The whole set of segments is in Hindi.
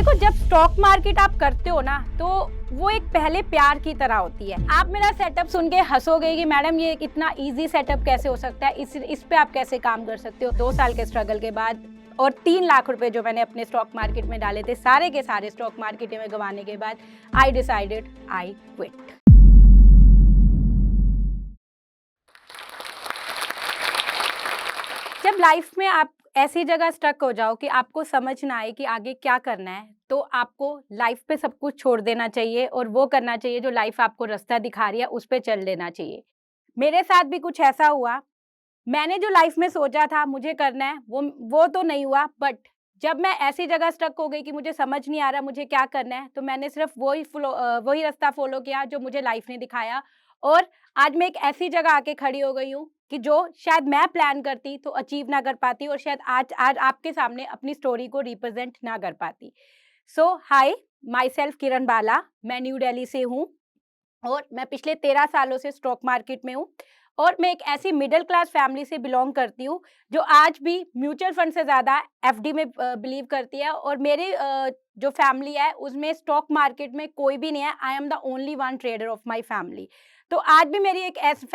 देखो, जब स्टॉक मार्केट आप करते हो ना, तो वो एक पहले प्यार की तरह होती है। आप मेरा सेटअप सुन के हंसोगे कि मैडम ये इतना इजी सेटअप कैसे हो सकता है, इस पे आप कैसे काम कर सकते हो। 2 साल के स्ट्रगल के बाद और 3 लाख रुपए जो मैंने अपने स्टॉक मार्केट में डाले थे, सारे के सारे स्टॉक मार्केट में गंवाने के बाद आई डिसाइडेड आई क्विट। जब लाइफ में आप ऐसी जगह स्टक हो जाओ कि आपको समझ ना आए कि आगे क्या करना है, तो आपको लाइफ पे सब कुछ छोड़ देना चाहिए और वो करना चाहिए जो लाइफ आपको रास्ता दिखा रही है, उस पे चल देना चाहिए। मेरे साथ भी कुछ ऐसा हुआ। मैंने जो लाइफ में सोचा था मुझे करना है, वो तो नहीं हुआ, बट जब मैं ऐसी जगह स्टक हो गई कि मुझे समझ नहीं आ रहा मुझे क्या करना है, तो मैंने सिर्फ वही रास्ता फ़ॉलो किया जो मुझे लाइफ ने दिखाया। और आज मैं एक ऐसी जगह आके खड़ी हो गई हूँ कि जो शायद मैं प्लान करती तो अचीव ना कर पाती और शायद आज आज आपके सामने अपनी स्टोरी को रिप्रेज़ेंट ना कर पाती। सो हाय, माई सेल्फ किरण बाला, मैं न्यू दिल्ली से हूँ और मैं पिछले 13 सालों से स्टॉक मार्केट में हूँ और मैं एक ऐसी मिडिल क्लास फैमिली से बिलोंग करती हूँ जो आज भी म्यूचुअल फंड से ज़्यादा एफडी में बिलीव करती है। और मेरी जो फैमिली है उसमें स्टॉक मार्केट में कोई भी नहीं है। I am the only one trader of my family. तो आज भी मेरी एक ऐसी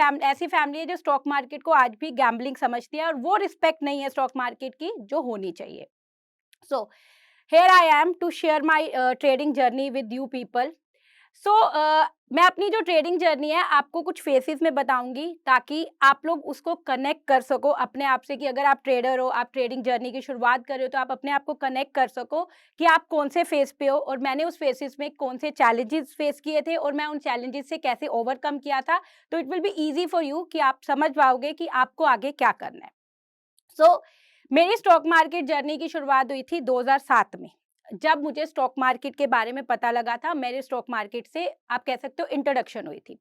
फैमिली है जो स्टॉक मार्केट को आज भी गैम्बलिंग समझती है और वो रिस्पेक्ट नहीं है स्टॉक मार्केट की जो होनी चाहिए। So here I am to share my trading journey with you people. So मैं अपनी जो ट्रेडिंग जर्नी है आपको कुछ फेसेस में बताऊंगी ताकि आप लोग उसको कनेक्ट कर सको अपने आप से कि अगर आप ट्रेडर हो, आप ट्रेडिंग जर्नी की शुरुआत कर रहे हो, तो आप अपने आप को कनेक्ट कर सको कि आप कौन से फेस पे हो और मैंने उस फेसेस में कौन से चैलेंजेस फेस किए थे और मैं उन चैलेंजेस से कैसे ओवरकम किया था। तो it will be easy for you कि आप समझ पाओगे कि आपको आगे क्या करना है। सो मेरी स्टॉक मार्केट जर्नी की शुरुआत हुई थी 2007 में। जब मुझे स्टॉक मार्केट के बारे में पता लगा था, मेरे स्टॉक मार्केट से आप कह सकते हो इंट्रोडक्शन हुई थी।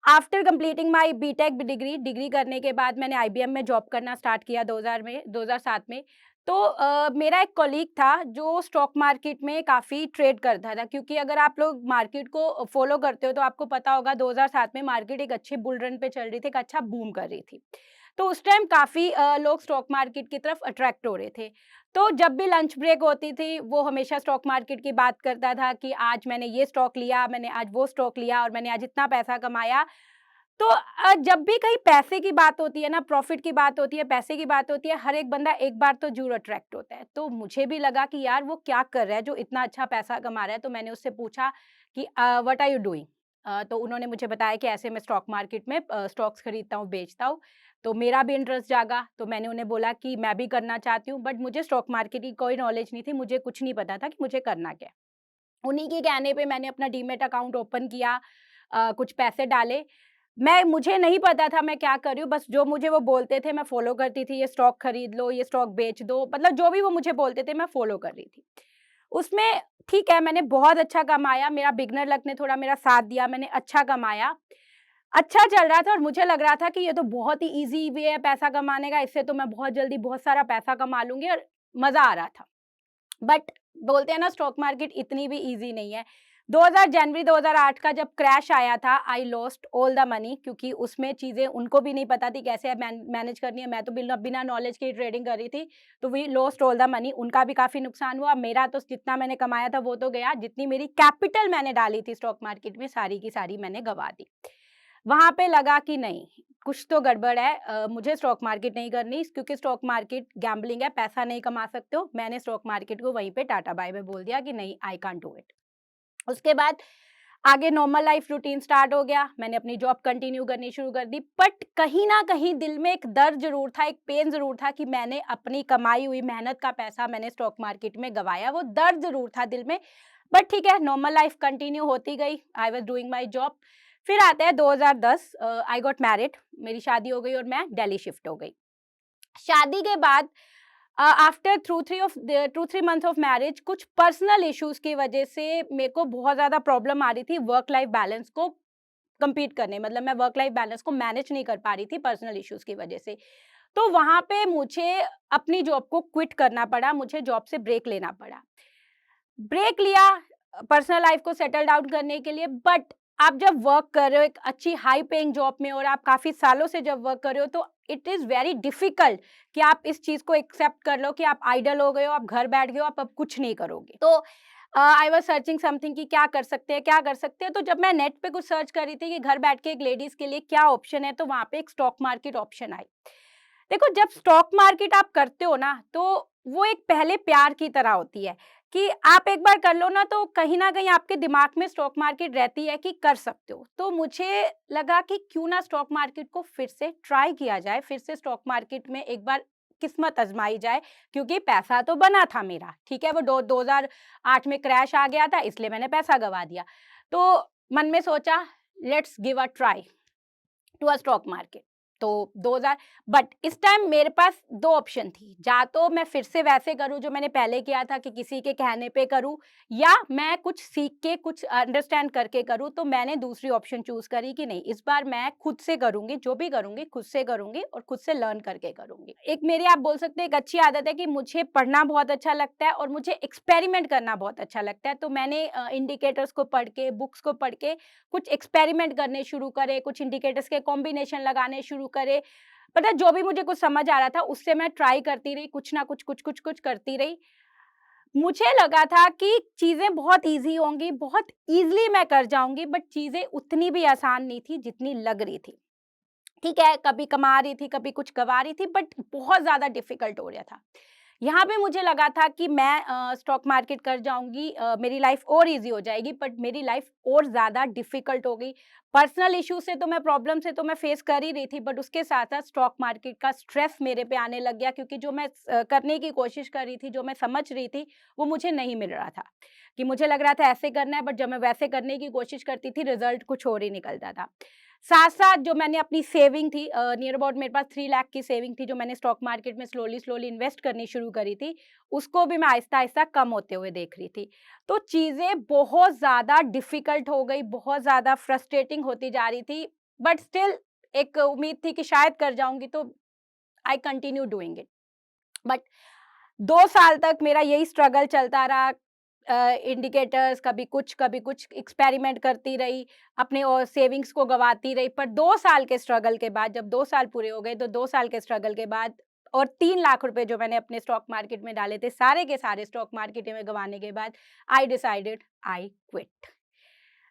After completing my BTech degree करने के बाद मैंने आईबीएम में जॉब करना स्टार्ट किया 2007 में। तो मेरा एक कॉलीग था जो स्टॉक मार्केट में काफ़ी ट्रेड करता था, क्योंकि अगर आप लोग मार्केट को फॉलो करते हो तो आपको पता होगा 2007 में मार्केट एक अच्छे बुल रन पे चल रही थी, एक अच्छा बूम कर रही थी। तो उस टाइम काफ़ी लोग स्टॉक मार्केट की तरफ अट्रैक्ट हो रहे थे। तो जब भी लंच ब्रेक होती थी, वो हमेशा स्टॉक मार्केट की बात करता था कि आज मैंने ये स्टॉक लिया, मैंने आज वो स्टॉक लिया और मैंने आज इतना पैसा कमाया। तो जब भी कहीं पैसे की बात होती है ना, प्रॉफ़िट की बात होती है, पैसे की बात होती है, हर एक बंदा एक बार तो ज़रूर अट्रैक्ट होता है। तो मुझे भी लगा कि यार वो क्या कर रहा है जो इतना अच्छा पैसा कमा रहा है। तो मैंने उससे पूछा कि व्हाट आर यू डूइंग? तो उन्होंने मुझे बताया कि ऐसे मैं स्टॉक मार्केट में स्टॉक्स खरीदता हूँ, बेचता हूँ। तो मेरा भी इंटरेस्ट जागा, तो मैंने उन्हें बोला कि मैं भी करना चाहती हूँ, बट मुझे स्टॉक मार्केट की कोई नॉलेज नहीं थी, मुझे कुछ नहीं पता था कि मुझे करना क्या है। उन्हीं के कहने पे मैंने अपना डीमैट अकाउंट ओपन किया, कुछ पैसे डाले। मुझे नहीं पता था मैं क्या कर रही हूँ, बस जो मुझे वो बोलते थे मैं फ़ॉलो करती थी, ये स्टॉक खरीद लो, ये स्टॉक बेच दो, मतलब जो भी वो मुझे बोलते थे मैं फ़ॉलो कर रही थी। उसमें ठीक है, मैंने बहुत अच्छा कमाया, मेरा बिगिनर लक ने थोड़ा मेरा साथ दिया, मैंने अच्छा कमाया। अच्छा चल रहा था और मुझे लग रहा था कि ये तो बहुत ही ईज़ी वे है पैसा कमाने का, इससे तो मैं बहुत जल्दी बहुत सारा पैसा कमा लूँगी और मज़ा आ रहा था। बट बोलते हैं ना स्टॉक मार्केट इतनी भी ईज़ी नहीं है। 2008 का जब क्रैश आया था, I lost all the money, क्योंकि उसमें चीज़ें उनको भी नहीं पता थी कैसे मैनेज करनी है। मैं तो बिना नॉलेज के ही ट्रेडिंग कर रही थी, तो we lost all the money. उनका भी काफ़ी नुकसान हुआ, मेरा तो जितना मैंने कमाया था वो तो गया, जितनी मेरी कैपिटल मैंने डाली थी स्टॉक मार्केट में सारी की सारी मैंने गँवा दी। वहाँ पे लगा कि नहीं, कुछ तो गड़बड़ है, मुझे स्टॉक मार्केट नहीं करनी, क्योंकि स्टॉक मार्केट गैम्बलिंग है, पैसा नहीं कमा सकते हो। मैंने स्टॉक मार्केट को वहीं पे टाटा बाय बाय बोल दिया कि नहीं, आई कांट डू इट। उसके बाद आगे नॉर्मल लाइफ रूटीन स्टार्ट हो गया, मैंने अपनी जॉब कंटिन्यू करनी शुरू कर दी, बट कहीं न कहीं दिल में एक दर्द ज़रूर था, एक पेन ज़रूर था कि मैंने अपनी कमाई हुई मेहनत का पैसा मैंने स्टॉक मार्केट में गँवाया, वो दर्द ज़रूर था दिल में। बट ठीक है, नॉर्मल लाइफ कंटिन्यू होती गई, I was doing my job. फिर आता है 2010, आई गॉट मैरिड, मेरी शादी हो गई और मैं दिल्ली शिफ्ट हो गई। शादी के बाद आफ्टर 2-3 मंथ्स ऑफ मैरिज कुछ पर्सनल इश्यूज़ की वजह से मेरे को बहुत ज़्यादा प्रॉब्लम आ रही थी वर्क लाइफ बैलेंस को कंप्लीट करने, मतलब मैं वर्क लाइफ बैलेंस को मैनेज नहीं कर पा रही थी पर्सनल इश्यूज़ की वजह से। तो वहाँ पे मुझे अपनी जॉब को क्विट करना पड़ा, मुझे जॉब से ब्रेक लेना पड़ा। ब्रेक लिया पर्सनल लाइफ को सेटल डाउन करने के लिए, बट आप जब वर्क कर रहे हो एक अच्छी हाई पेइंग जॉब में और आप काफ़ी सालों से जब वर्क कर रहे हो तो इट इज़ वेरी डिफ़िकल्ट कि आप इस चीज़ को एक्सेप्ट कर लो कि आप आइडल हो गए हो, आप घर बैठ गए हो, आप अब कुछ नहीं करोगे। तो आई वाज़ सर्चिंग समथिंग कि क्या कर सकते हैं, क्या कर सकते हैं? तो जब मैं नेट पे कुछ सर्च कर रही थी कि घर बैठ के एक लेडीज़ के लिए क्या ऑप्शन है, तो वहाँ पे एक स्टॉक मार्केट ऑप्शन आई। देखो जब स्टॉक मार्केट आप करते हो ना, तो वो एक पहले प्यार की तरह होती है कि आप एक बार कर लो ना तो कहीं न कहीं आपके दिमाग में स्टॉक मार्केट रहती है कि कर सकते हो। तो मुझे लगा कि क्यों ना स्टॉक मार्केट को फिर से ट्राई किया जाए, फिर से स्टॉक मार्केट में एक बार किस्मत आज़माई जाए क्योंकि पैसा तो बना था मेरा, ठीक है? वो 2008 में क्रैश आ गया था इसलिए मैंने पैसा गँवा दिया। तो मन में सोचा let's give a try to a stock market. तो 2000 बट इस टाइम मेरे पास 2 ऑप्शन थी, या तो मैं फिर से वैसे करूँ जो मैंने पहले किया था कि किसी के कहने पे करूँ या मैं कुछ सीख के कुछ अंडरस्टैंड करके करूँ, तो मैंने दूसरी ऑप्शन चूज़ करी कि नहीं इस बार मैं खुद से करूँगी, जो भी करूँगी खुद से करूँगी और खुद से लर्न करके करूँगी। एक मेरी आप बोल सकते हैं एक अच्छी आदत है कि मुझे पढ़ना बहुत अच्छा लगता है और मुझे एक्सपेरिमेंट करना बहुत अच्छा लगता है, तो मैंने इंडिकेटर्स को पढ़ के, बुक्स को पढ़ के कुछ एक्सपेरिमेंट करने शुरू करे, कुछ इंडिकेटर्स के कॉम्बिनेशन लगाने शुरू करे। पता है जो भी मुझे कुछ समझ आ रहा था उससे मैं ट्राई करती रही, कुछ ना कुछ, कुछ करती रही। मुझे लगा था कि चीज़ें बहुत ईज़ी होंगी, बहुत ईज़िली मैं कर जाऊँगी बट चीज़ें उतनी भी आसान नहीं थी जितनी लग रही थी। ठीक है, कभी कमा रही थी, कभी कुछ गँवा रही थी बट बहुत ज़्यादा डिफ़िकल्ट हो रहा था। यहाँ पे मुझे लगा था कि मैं स्टॉक मार्केट कर जाऊँगी, मेरी लाइफ़ और ईज़ी हो जाएगी बट मेरी लाइफ़ और ज़्यादा डिफ़िकल्ट हो गई। पर्सनल इश्यू से तो मैं प्रॉब्लम से तो मैं फ़ेस कर ही रही थी बट उसके साथ-साथ स्टॉक मार्केट का स्ट्रेस मेरे पे आने लग गया क्योंकि जो मैं करने की कोशिश कर रही थी, जो मैं समझ रही थी, वो मुझे नहीं मिल रहा था। कि मुझे लग रहा था ऐसे करना है बट जब मैं वैसे करने की कोशिश करती थी, रिज़ल्ट कुछ और ही निकलता था। साथ-साथ जो मैंने अपनी सेविंग थी, नियर अबाउट मेरे पास 3 लाख की सेविंग थी जो मैंने स्टॉक मार्केट में स्लोली इन्वेस्ट करनी शुरू करी थी, उसको भी मैं आहिस्ता-आहिस्ता कम होते हुए देख रही थी। तो चीज़ें बहुत ज़्यादा डिफ़िकल्ट हो गई, बहुत ज़्यादा फ्रस्ट्रेटिंग होती जा रही थी, बट स्टिल एक उम्मीद थी कि शायद कर जाऊँगी तो I continue doing it. But 2 साल तक मेरा यही स्ट्रगल चलता रहा, इंडिकेटर्स कभी कुछ एक्सपेरिमेंट करती रही, अपने और सेविंग्स को गँवाती रही। पर 2 साल के स्ट्रगल के बाद जब 2 साल पूरे हो गए, तो 2 साल के स्ट्रगल के बाद और 3 लाख रुपए जो मैंने अपने स्टॉक मार्केट में डाले थे, सारे के सारे स्टॉक मार्केट में गँवाने के बाद आई डिसाइडेड आई क्विट।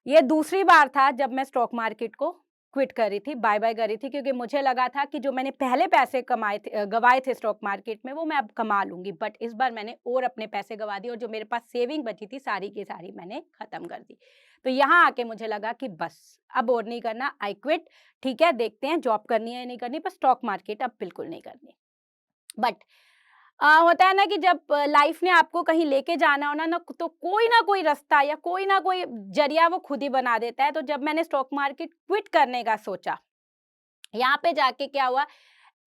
ये दूसरी बार था जब मैं स्टॉक मार्केट को क्विट कर रही थी, बाय-बाय कर रही थी क्योंकि मुझे लगा था कि जो मैंने पहले पैसे गँवाए थे स्टॉक मार्केट में वो मैं अब कमा लूँगी। बट इस बार मैंने और अपने पैसे गँवा दिए और जो मेरे पास सेविंग बची थी सारी की सारी मैंने खत्म कर दी। तो यहाँ आके मुझे लगा कि बस अब और नहीं करना, आई क्विट। ठीक है, देखते हैं जॉब करनी है या नहीं करनी, पर स्टॉक मार्केट अब बिल्कुल नहीं करनी। बट होता है ना कि जब लाइफ ने आपको कहीं लेके जाना हो ना तो कोई ना कोई रास्ता या कोई ना कोई जरिया वो खुद ही बना देता है। तो जब मैंने स्टॉक मार्केट क्विट करने का सोचा, यहाँ पे जाके क्या हुआ,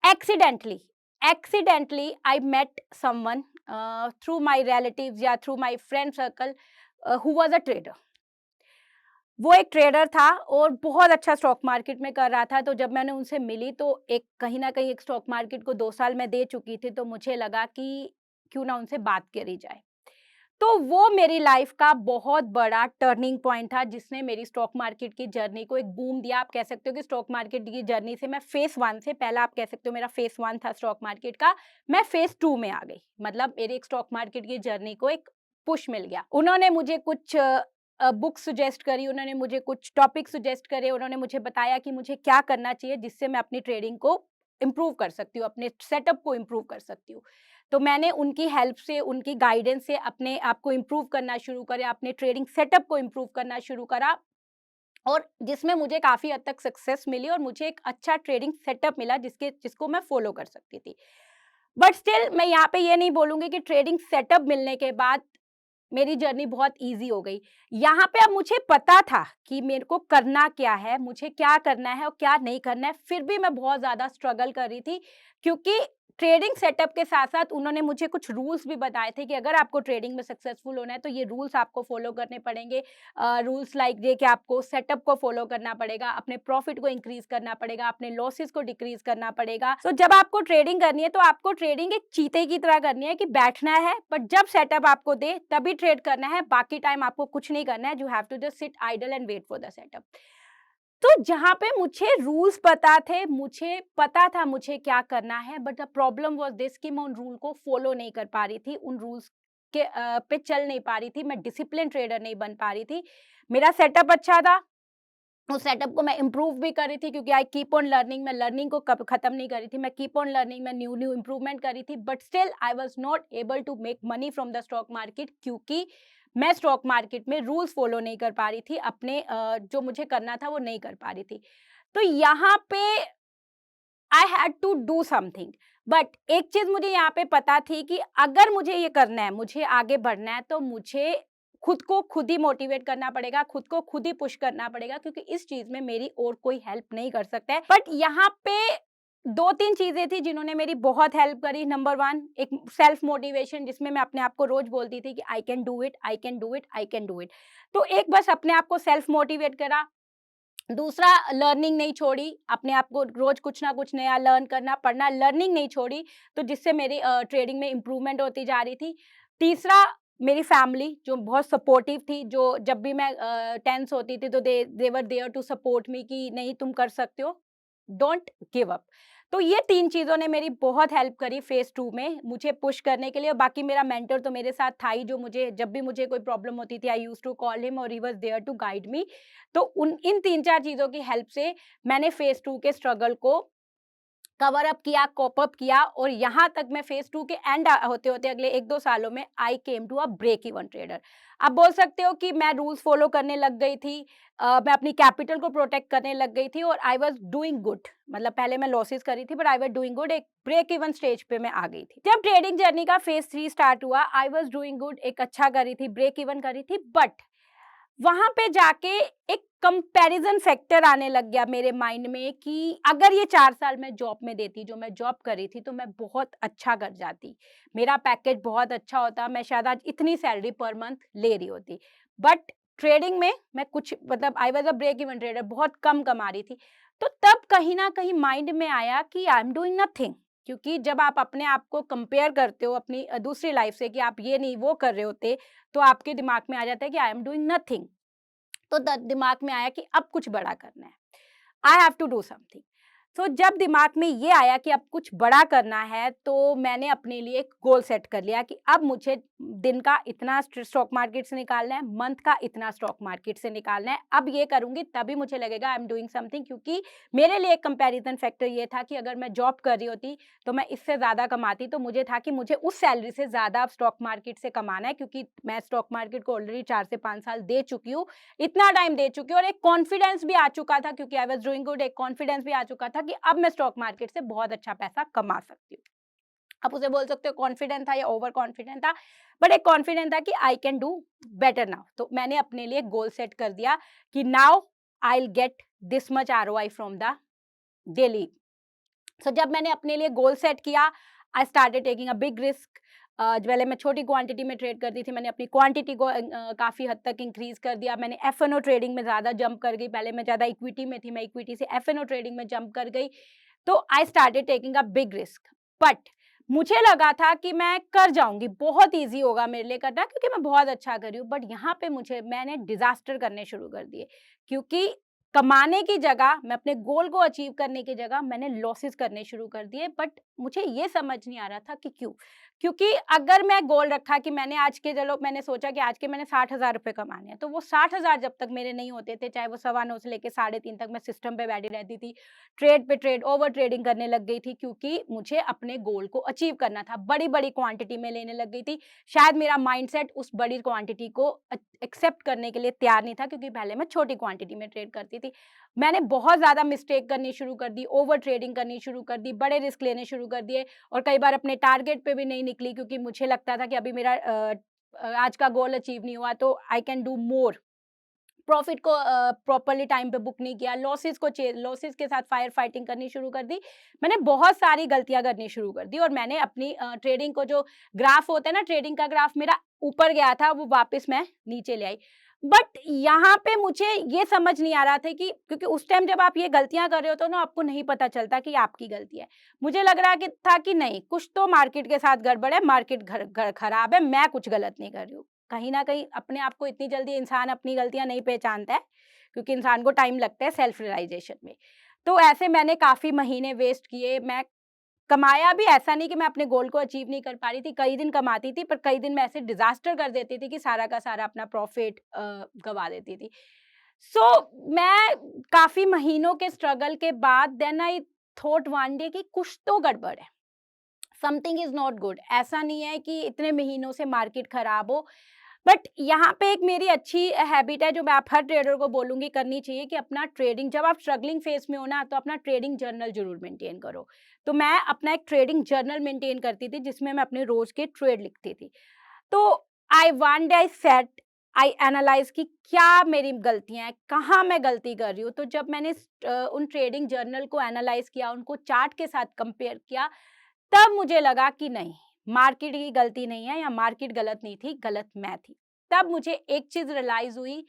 accidentally accidentally I met someone through my relatives या through my friend circle who was a trader. वो एक ट्रेडर था और बहुत अच्छा स्टॉक मार्केट में कर रहा था, तो जब मैंने उनसे मिली तो एक कहीं न कहीं एक स्टॉक मार्केट को 2 साल मैं दे चुकी थी, तो मुझे लगा कि क्यों ना उनसे बात करी जाए। तो वो मेरी लाइफ़ का बहुत बड़ा टर्निंग पॉइंट था, जिसने मेरी स्टॉक मार्केट की जर्नी को एक बूम दिया। आप कह सकते हो कि स्टॉक मार्केट की जर्नी से मैं फेज़ 1 से पहला आप कह सकते हो मेरा फेज़ 1 था स्टॉक मार्केट का, मैं फेज़ 2 में आ गई। मतलब मेरी एक स्टॉक मार्केट की जर्नी को एक पुश मिल गया। उन्होंने मुझे कुछ बुक्स सजेस्ट करी, उन्होंने मुझे कुछ टॉपिक सजेस्ट करे, उन्होंने मुझे बताया कि मुझे क्या करना चाहिए जिससे मैं अपनी ट्रेडिंग को इम्प्रूव कर सकती हूँ, अपने सेटअप को इम्प्रूव कर सकती हूँ। तो मैंने उनकी हेल्प से, उनकी गाइडेंस से अपने आप को इम्प्रूव करना शुरू करा, अपने ट्रेडिंग सेटअप को इम्प्रूव करना शुरू करा और जिसमें मुझे काफ़ी हद तक सक्सेस मिली और मुझे एक अच्छा ट्रेडिंग सेटअप मिला जिसको मैं फ़ॉलो कर सकती थी। बट स्टिल मैं यहाँ पे ये नहीं बोलूँगी कि ट्रेडिंग सेटअप मिलने के बाद मेरी जर्नी बहुत ईज़ी हो गई। यहाँ पे अब मुझे पता था कि मेरे को करना क्या है, मुझे क्या करना है और क्या नहीं करना है, फिर भी मैं बहुत ज़्यादा स्ट्रगल कर रही थी क्योंकि ट्रेडिंग सेटअप के साथ-साथ उन्होंने मुझे कुछ रूल्स भी बताए थे कि अगर आपको ट्रेडिंग में सक्सेसफुल होना है तो ये रूल्स आपको फॉलो करने पड़ेंगे। रूल्स लाइक ये कि आपको सेटअप को फॉलो करना पड़ेगा, अपने प्रॉफिट को इंक्रीज़ करना पड़ेगा, अपने लॉसेस को डिक्रीज़ करना पड़ेगा। तो जब आपको ट्रेडिंग करनी है तो आपको ट्रेडिंग एक चीते की तरह करनी है कि बैठना है, बट जब सेटअप आपको दे तभी ट्रेड करना है, बाकी टाइम आपको कुछ नहीं करना है। You have to just sit idle and wait for the setup. तो जहाँ पे मुझे रूल्स पता थे, मुझे पता था मुझे क्या करना है, but the problem was this कि मैं उन रूल को फॉलो नहीं कर पा रही थी, उन रूल्स के पे चल नहीं पा रही थी, मैं डिसिप्लिन ट्रेडर नहीं बन पा रही थी। मेरा सेटअप अच्छा था, उस सेटअप को मैं इम्प्रूव भी कर रही थी क्योंकि आई कीप ऑन लर्निंग, मैं लर्निंग को कब खत्म नहीं कर रही थी, मैं कीप ऑन लर्निंग, मैं न्यू न्यू इम्प्रूवमेंट कर रही थी, but still I was not able to make money from the stock market क्योंकि मैं स्टॉक मार्केट में रूल्स फॉलो नहीं कर पा रही थी, अपने जो मुझे करना था वो नहीं कर पा रही थी। तो यहाँ पे I had to do something, but एक चीज मुझे यहाँ पे पता थी कि अगर मुझे ये करना है, मुझे आगे बढ़ना है, तो मुझे खुद को खुद ही मोटिवेट करना पड़ेगा, खुद को खुद ही पुश करना पड़ेगा, क्योंकि इस चीज में मेरी और कोई हेल्प नहीं कर सकता है। बट यहाँ पे दो तीन चीजें थी जिन्होंने मेरी बहुत हेल्प करी। नंबर वन, एक सेल्फ मोटिवेशन, जिसमें मैं अपने आप को रोज बोलती थी कि I can do it, I can do it, I can do it. तो एक बस अपने आप को सेल्फ मोटिवेट करा। दूसरा, लर्निंग नहीं छोड़ी, अपने आप को रोज कुछ ना कुछ नया लर्न करना, पढ़ना, लर्निंग नहीं छोड़ी, तो जिससे मेरी ट्रेडिंग में इम्प्रूवमेंट होती जा रही थी। तीसरा, मेरी फैमिली जो बहुत सपोर्टिव थी, जो जब भी मैं टेंस होती थी तो they were there to support me कि नहीं तुम कर सकते हो, डोंट गिव अप। तो ये तीन चीज़ों ने मेरी बहुत हेल्प करी फेज़ 2 में मुझे पुश करने के लिए। और बाकी मेरा मेंटर तो मेरे साथ था ही, जो मुझे जब भी मुझे कोई प्रॉब्लम होती थी, I used to call him और he was there to guide me. तो उन इन 3-4 चीज़ों की हेल्प से मैंने फेज़ 2 के स्ट्रगल को कवर अप किया, कोप अप किया, और यहाँ तक मैं फेज़ 2 के एंड होते-होते अगले 1-2 सालों में I came to a break even trader. आप बोल सकते हो कि मैं रूल्स फॉलो करने लग गई थी, मैं अपनी कैपिटल को प्रोटेक्ट करने लग गई थी और आई वाज़ डूइंग गुड। मतलब पहले मैं लॉसेस कर रही थी, but I was doing good, एक ब्रेक इवन स्टेज पे मैं आ गई थी। जब ट्रेडिंग जर्नी का फेज़ 3 स्टार्ट हुआ, आई वाज़ डूइंग गुड, एक अच्छा कर रही थी, ब्रेक इवन कर रही थी, बट वहाँ पे जाके एक कंपैरिज़न फैक्टर आने लग गया मेरे माइंड में कि अगर ये 4 साल मैं जॉब में देती, जो मैं जॉब कर रही थी, तो मैं बहुत अच्छा कर जाती। मेरा पैकेज बहुत अच्छा होता, मैं शायद आज इतनी सैलरी पर मंथ ले रही होती। बट ट्रेडिंग में मैं कुछ, मतलब I was a break even trader, बहुत कम कमा रही थी। तो तब कहीं न कहीं माइंड में आया कि आई एम डूइंग नथिंग, क्योंकि जब आप अपने आप को कंपेयर करते हो अपनी दूसरी लाइफ़ से कि आप ये नहीं वो कर रहे होते, तो आपके दिमाग में आ जाता है कि आई एम डूइंग नथिंग। तो दिमाग में आया कि अब कुछ बड़ा करना है, I have to do something. तो जब दिमाग में ये आया कि अब कुछ बड़ा करना है, तो मैंने अपने लिए एक गोल सेट कर लिया कि अब मुझे दिन का इतना स्टॉक मार्केट से निकालना है, मंथ का इतना स्टॉक मार्केट से निकालना है। अब ये करूंगी तभी मुझे लगेगा आई एम डूइंग समथिंग, क्योंकि मेरे लिए एक कंपैरिजन फैक्टर ये था कि अगर मैं जॉब कर रही होती तो मैं इससे ज़्यादा कमाती, तो मुझे था कि मुझे उस सैलरी से ज़्यादा अब स्टॉक मार्केट से कमाना है, क्योंकि मैं स्टॉक मार्केट को ऑलरेडी 4 से 5 साल दे चुकी हूँ, इतना टाइम दे चुकी हूँ, और एक कॉन्फिडेंस भी आ चुका था, क्योंकि आई वाज डूइंग गुड, एक कॉन्फिडेंस भी आ चुका था कि अब मैं स्टॉक मार्केट से बहुत अच्छा पैसा कमा सकती हूँ। आप उसे बोल सकते हो कॉन्फिडेंट था या ओवर कॉन्फिडेंट था, बट एक कॉन्फिडेंट था कि I can do better now. तो मैंने अपने लिए गोल सेट कर दिया कि now I will get this much ROI from the daily. So जब मैंने अपने लिए गोल सेट किया, I started taking a big risk. पहले मैं छोटी क्वांटिटी में ट्रेड करती थी, मैंने अपनी क्वांटिटी को काफ़ी हद तक इंक्रीज कर दिया। मैंने एफ ट्रेडिंग में ज़्यादा जंप कर गई, पहले मैं ज़्यादा इक्विटी में थी, मैं इक्विटी से एफ ट्रेडिंग में जंप कर गई। तो आई started taking a big risk, but मुझे लगा था कि मैं कर जाऊंगी, बहुत इजी होगा मेरे लिए करना, क्योंकि मैं बहुत अच्छा कर रही हूँ। बट यहाँ पे मैंने डिजास्टर करने शुरू कर दिए, क्योंकि कमाने की जगह, मैं अपने गोल को अचीव करने की जगह मैंने लॉसेस करने शुरू कर दिए। बट मुझे ये समझ नहीं आ रहा था कि क्यों, क्योंकि अगर मैं गोल रखा कि मैंने सोचा कि आज के मैंने 60,000 रुपए कमाने हैं, तो वो 60,000 जब तक मेरे नहीं होते थे, चाहे वो 9:15 से लेके 3:30 तक मैं सिस्टम पे बैठी रहती थी, ट्रेड पे ट्रेड, ओवर ट्रेडिंग करने लग गई थी, क्योंकि मुझे अपने गोल को अचीव करना था, बड़ी-बड़ी क्वांटिटी में लेने लग गई थी। शायद मेरा माइंडसेट उस बड़ी क्वांटिटी को एक्सेप्ट करने के लिए तैयार नहीं था, क्योंकि पहले मैं छोटी क्वांटिटी में ट्रेड करती थी। मैंने बहुत ज़्यादा मिस्टेक करनी शुरू कर दी, ओवर ट्रेडिंग करनी शुरू कर दी, बड़े रिस्क लेने शुरू कर दिए, और कई बार अपने टारगेट पे भी नहीं निकली, क्योंकि मुझे लगता था कि अभी मेरा आज का गोल अचीव नहीं हुआ, तो आई कैन डू मोर। प्रॉफिट को प्रॉपर्ली टाइम पे बुक नहीं किया, लॉसेस के साथ फायर फाइटिंग करनी शुरू कर दी। मैंने बहुत सारी गलतियां करनी शुरू कर दी और मैंने अपनी ट्रेडिंग को, जो ग्राफ होता है ना, ट्रेडिंग का ग्राफ मेरा ऊपर गया था, वो वापस मैं नीचे ले आई। बट यहाँ पे मुझे ये समझ नहीं आ रहा था कि, क्योंकि उस टाइम जब आप ये गलतियां कर रहे हो तो ना आपको नहीं पता चलता कि आपकी गलती है। मुझे लग रहा था कि नहीं, कुछ तो मार्केट के साथ गड़बड़ है, मार्केट खराब है, मैं कुछ गलत नहीं कर रही हूँ। कहीं ना कहीं अपने आप को इतनी जल्दी इंसान अपनी गलतियां नहीं पहचानता है, क्योंकि इंसान को टाइम लगता है सेल्फ रियलाइजेशन में। तो ऐसे मैंने काफी महीने वेस्ट किए। मैं कमाया भी, ऐसा नहीं कि मैं अपने गोल को अचीव नहीं कर पा रही थी, कई दिन कमाती थी, पर कई दिन मैं ऐसे डिजास्टर कर देती थी कि सारा का सारा अपना प्रॉफिट गवा देती थी। सो मैं काफी महीनों के स्ट्रगल के बाद then I thought one day कि कुछ तो गड़बड़ है, समथिंग इज नॉट गुड। ऐसा नहीं है कि इतने महीनों से मार्केट खराब हो। बट यहाँ पे एक मेरी अच्छी हैबिट है जो मैं आप हर ट्रेडर को बोलूंगी करनी चाहिए, कि अपना ट्रेडिंग, जब आप स्ट्रगलिंग फेज में हो ना, तो अपना ट्रेडिंग जर्नल जरूर मेंटेन करो। तो मैं अपना एक ट्रेडिंग जर्नल मेंटेन करती थी जिसमें मैं अपने रोज के ट्रेड लिखती थी। तो I one day I set, I analyse कि क्या मेरी गलतियां हैं, कहाँ मैं गलती कर रही हूँ। तो जब मैंने उन ट्रेडिंग जर्नल को एनालाइज किया, उनको चार्ट के साथ कंपेयर किया, तब मुझे लगा कि नहीं, मार्केट की गलती नहीं है, या मार्केट गलत नहीं थी, गलत मैं थी। तब मुझे एक चीज रियलाइज हुई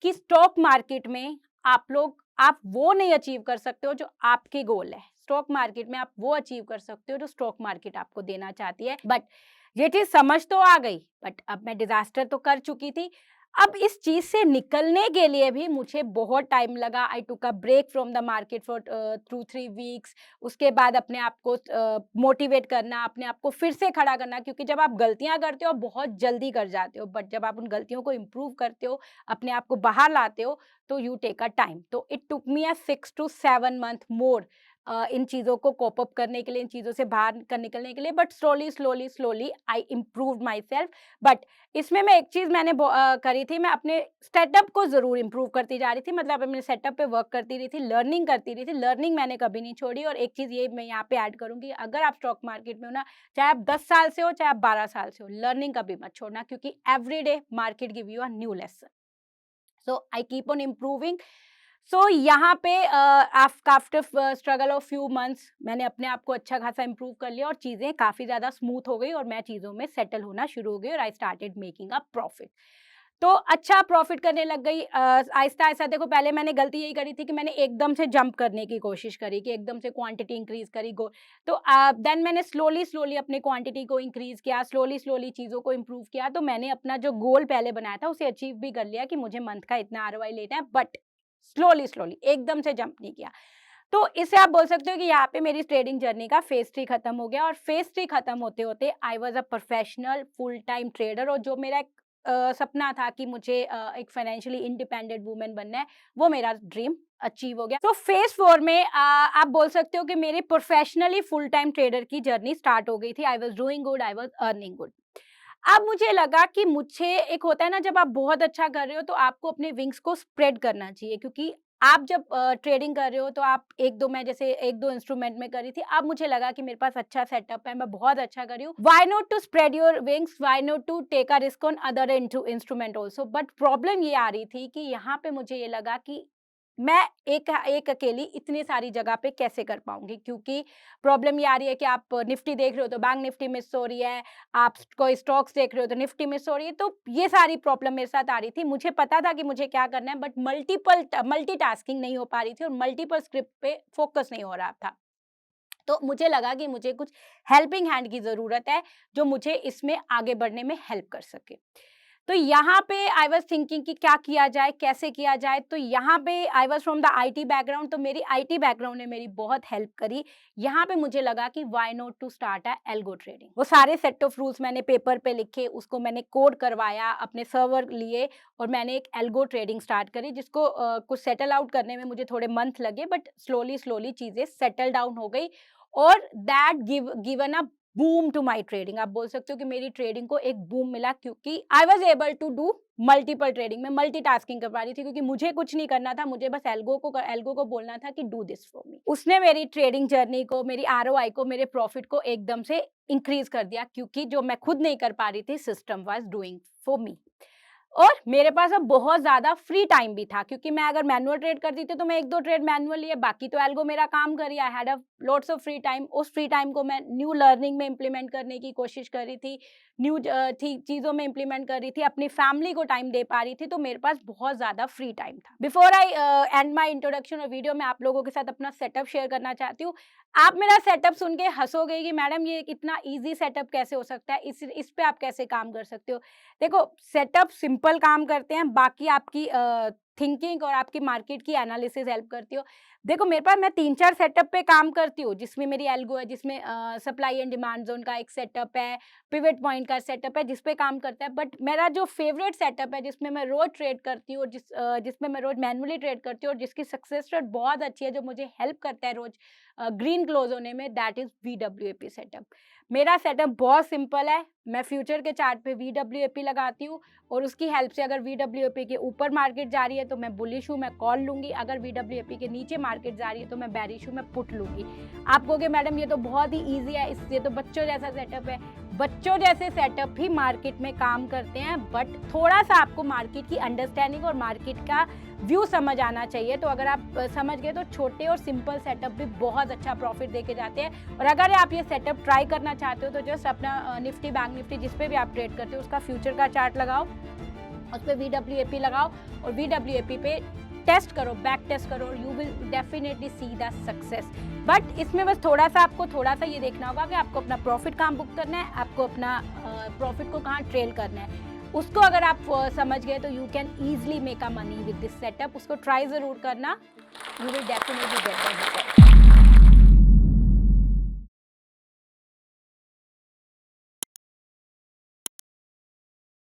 कि स्टॉक मार्केट में आप वो नहीं अचीव कर सकते हो जो आपके गोल है। स्टॉक मार्केट में आप वो अचीव कर सकते हो जो स्टॉक मार्केट आपको देना चाहती है। बट ये चीज समझ तो आ गई, बट अब मैं डिजास्टर तो कर चुकी थी। अब इस चीज से निकलने के लिए भी मुझे बहुत टाइम लगा। I took a break from the market for 2-3 weeks. उसके बाद अपने आप को मोटिवेट करना, अपने आप को फिर से खड़ा करना, क्योंकि जब आप गलतियां करते हो बहुत जल्दी कर जाते हो, बट जब आप उन गलतियों को इम्प्रूव करते हो, अपने आप को बाहर लाते हो, तो यू टेक अ टाइम। तो it took me a 6 to 7 month मोर इन चीज़ों को कोप अप करने के लिए, इन चीज़ों से बाहर निकलने के लिए। But slowly slowly slowly I improved my self. But इसमें मैं एक चीज़ मैंने करी थी, मैं अपने सेटअप को ज़रूर इम्प्रूव करती जा रही थी। मतलब अपने सेटअप पे वर्क करती रही थी, लर्निंग करती रही थी। लर्निंग मैंने कभी नहीं छोड़ी। और एक चीज़ ये मैं यहाँ पे ऐड करूँगी, अगर आप स्टॉक मार्केट में हो ना, चाहे आप 10 साल से हो, चाहे आप 12 साल से हो, लर्निंग कभी मत छोड़ना, क्योंकि every day market give you a new lesson. So I keep on improving. So यहाँ पे after struggle of few months मैंने अपने आप को अच्छा खासा इम्प्रूव कर लिया, और चीज़ें काफ़ी ज़्यादा स्मूथ हो गई, और मैं चीज़ों में सेटल होना शुरू हो गई, और I started making a profit. तो अच्छा प्रॉफिट करने लग गई। आहिस्ता-आहिस्ता, देखो पहले मैंने गलती यही करी थी कि मैंने एकदम से जंप करने की कोशिश करी, कि एकदम से क्वांटिटी इंक्रीज़ करी गो। तो देन मैंने स्लोली अपनी क्वांटिटी को इंक्रीज़ किया, स्लोली चीज़ों को इम्प्रूव किया। तो मैंने अपना जो गोल पहले बनाया था उसे अचीव भी कर लिया, कि मुझे मंथ का इतना आरओआई लेना है, बट स्लोली एकदम से जंप नहीं किया। तो इससे आप बोल सकते हो कि यहाँ पे मेरी ट्रेडिंग जर्नी का फेज़ 3 खत्म हो गया, और फेज़ 3 खत्म होते-होते आई was a professional full time trader. और जो मेरा एक सपना था कि मुझे एक फाइनेंशियली इंडिपेंडेंट वुमन बनना है, वो मेरा ड्रीम अचीव हो गया। तो फेज़ 4 में आप बोल सकते हो कि मेरी प्रोफेशनली फुल टाइम ट्रेडर की जर्नी स्टार्ट हो गई थी। I was doing good, I was earning good. अब मुझे लगा कि मुझे, एक होता है ना, जब आप बहुत अच्छा कर रहे हो तो आपको अपने विंग्स को स्प्रेड करना चाहिए, क्योंकि आप जब ट्रेडिंग कर रहे हो तो आप मैं जैसे 1-2 इंस्ट्रूमेंट में करी थी। अब मुझे लगा कि मेरे पास अच्छा सेटअप है, मैं बहुत अच्छा कर रही हूँ। Why not to spread your wings, why not to take a risk on other instrument also. But problem ये आ रही थी कि यहाँ पे मुझे ये लगा कि मैं एक अकेली इतनी सारी जगह पे कैसे कर पाऊंगी, क्योंकि प्रॉब्लम ये आ रही है कि आप निफ्टी देख रहे हो तो बैंक निफ्टी मिस हो रही है, आप कोई स्टॉक्स देख रहे हो तो निफ्टी मिस हो रही है। तो ये सारी प्रॉब्लम मेरे साथ आ रही थी। मुझे पता था कि मुझे क्या करना है, बट मल्टीटास्किंग नहीं हो पा रही थी, और मल्टीपल स्क्रिप्ट पे फोकस नहीं हो रहा था। तो मुझे लगा कि मुझे कुछ हेल्पिंग हैंड की ज़रूरत है, जो मुझे इसमें आगे बढ़ने में हेल्प कर सके। तो यहाँ पे आई वाज़ थिंकिंग कि क्या किया जाए, कैसे किया जाए? तो यहाँ पे I was from the IT background, तो मेरी आईटी बैकग्राउंड ने मेरी बहुत हेल्प करी। यहाँ पे मुझे लगा कि why not to start algo trading. वो सारे सेट ऑफ रूल्स मैंने पेपर पे लिखे, उसको मैंने कोड करवाया, अपने सर्वर लिए, और मैंने एक एल्गो ट्रेडिंग स्टार्ट करी, जिसको कुछ सेटल आउट करने में मुझे थोड़े मंथ लगे, बट स्लोली चीज़ें सेटल डाउन हो गई, और that given a boom to my trading. आप बोल सकते हो कि मेरी ट्रेडिंग को एक बूम मिला, क्योंकि I was able to do multiple trading में मल्टीटास्किंग कर पा रही थी, क्योंकि मुझे कुछ नहीं करना था, मुझे बस एल्गो को बोलना था कि डू दिस फॉर मी। उसने मेरी ट्रेडिंग जर्नी को, मेरी आरओआई को, मेरे प्रॉफिट को एकदम से इंक्रीज कर दिया, क्योंकि जो मैं खुद नहीं कर पा रही थी, system was doing for me. और मेरे पास अब बहुत ज़्यादा फ्री टाइम भी था, क्योंकि मैं अगर मैनुअल ट्रेड करती थी तो मैं 1-2 ट्रेड मैनुअल लिए, बाकी तो एल्गो मेरा काम कर रही है। I had a lots of free time. उस फ्री टाइम को मैं न्यू लर्निंग में इम्प्लीमेंट करने की कोशिश कर रही थी, न्यू थी चीज़ों में इम्प्लीमेंट कर रही थी, अपनी फैमिली को टाइम दे पा रही थी, तो मेरे पास बहुत ज़्यादा फ्री टाइम था। Before I and my introduction और वीडियो, मैं आप लोगों के साथ अपना सेटअप शेयर करना चाहती हूँ। आप मेरा सेटअप सुन के हँसोगे कि मैडम ये इतना ईज़ी सेटअप कैसे हो सकता है? इस पे आप कैसे काम कर सकते हो? देखो, सेटअप सिंपल काम करते हैं, बाकी आपकी थिंकिंग और आपकी मार्केट की एनालिसिस हेल्प करती हो। देखो, मेरे पास मैं 3-4 सेटअप पे काम करती हूँ, जिसमें मेरी एल्गो है, जिसमें सप्लाई एंड डिमांड ज़ोन का एक सेटअप है, पिवट पॉइंट का सेटअप है, जिस पे काम करता है। बट मेरा जो फेवरेट सेटअप है, जिसमें मैं रोज़ ट्रेड करती हूँ और जिसमें मैं रोज़ मैनुअली ट्रेड करती हूँ और जिसकी सक्सेस रेट बहुत अच्छी है, जो मुझे हेल्प करता है रोज़ ग्रीन क्लोज़ होने में, दैट इज़ वीडब्ल्यूएपी सेटअप। मेरा सेटअप बहुत सिंपल है। मैं फ्यूचर के चार्ट पे वीडब्ल्यूएपी लगाती हूँ और उसकी हेल्प से अगर वीडब्ल्यूएपी के ऊपर मार्केट जा रही है तो मैं बुलिश हूँ, मैं कॉल लूँगी। अगर वीडब्ल्यूएपी के नीचे मार्केट जा रही है तो मैं बेरिश हूँ, मैं पुट लूँगी। आप कहोगे मैडम ये तो बहुत ही ईज़ी है, ये तो बच्चों जैसा सेटअप है। बच्चों जैसे सेटअप भी मार्केट में काम करते हैं, बट थोड़ा-सा आपको मार्केट की अंडरस्टैंडिंग और मार्केट का व्यू समझ आना चाहिए। तो अगर आप समझ गए तो छोटे और सिंपल सेटअप भी बहुत अच्छा प्रॉफिट देके जाते हैं। और अगर आप ये सेटअप ट्राई करना चाहते हो तो जस्ट अपना निफ्टी, बैंक निफ्टी जिस पे भी आप ट्रेड करते हो उसका फ्यूचर का चार्ट लगाओ, उस पे वीडब्ल्यूएपी लगाओ और वीडब्ल्यूएपी पे टेस्ट करो, बैक टेस्ट करो, you will definitely see the success. But इसमें बस थोड़ा सा ये देखना होगा कि आपको अपना प्रॉफिट कहाँ बुक करना है, आपको अपना प्रॉफिट को कहाँ ट्रेल करना है। उसको अगर आप समझ गए तो you can easily make a money with this setup. उसको ट्राई ज़रूर करना, you will definitely get the result.